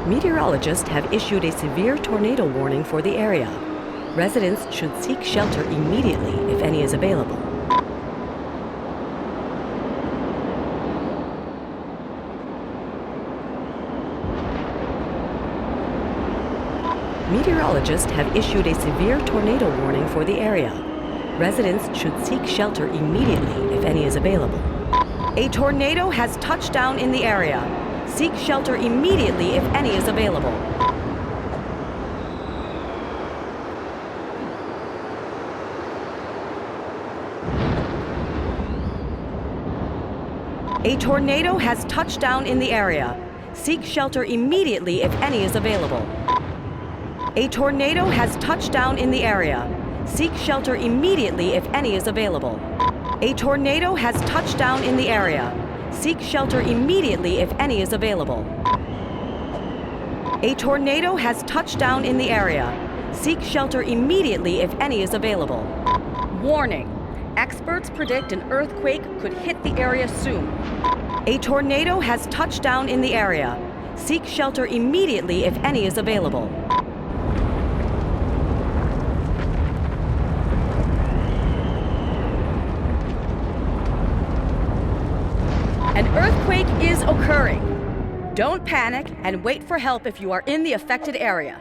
Meteorologists have issued a severe tornado warning for the area. Residents should seek shelter immediately if any is available. Meteorologists have issued a severe tornado warning for the area. Residents should seek shelter immediately if any is available. A tornado has touched down in the area. Seek shelter immediately if any is available. A tornado has touched down in the area. Seek shelter immediately if any is available. A tornado has touched down in the area. Seek shelter immediately if any is available. A tornado has touched down in the area. Seek shelter immediately if any is available. A tornado has touched down in the area. Seek shelter immediately if any is available. Warning! Experts predict an earthquake could hit the area soon. A tornado has touched down in the area. Seek shelter immediately if any is available. An earthquake is occurring. Don't panic and wait for help if you are in the affected area.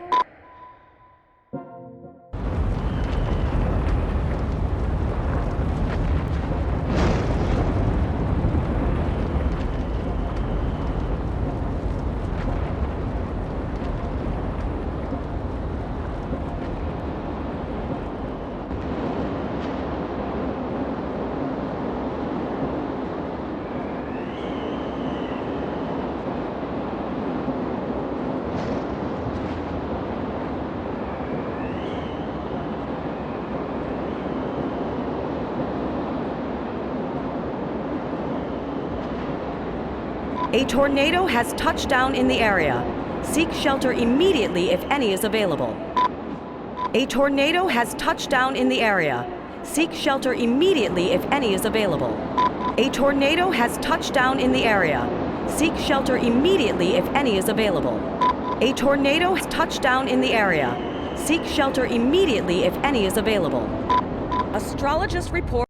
A tornado has touched down in the area. Seek shelter immediately if any is available. A tornado has touched down in the area. Seek shelter immediately if any is available. A tornado has touched down in the area. Seek shelter immediately if any is available. A tornado has touched down in the area. Seek shelter immediately if any is available. Astrologists report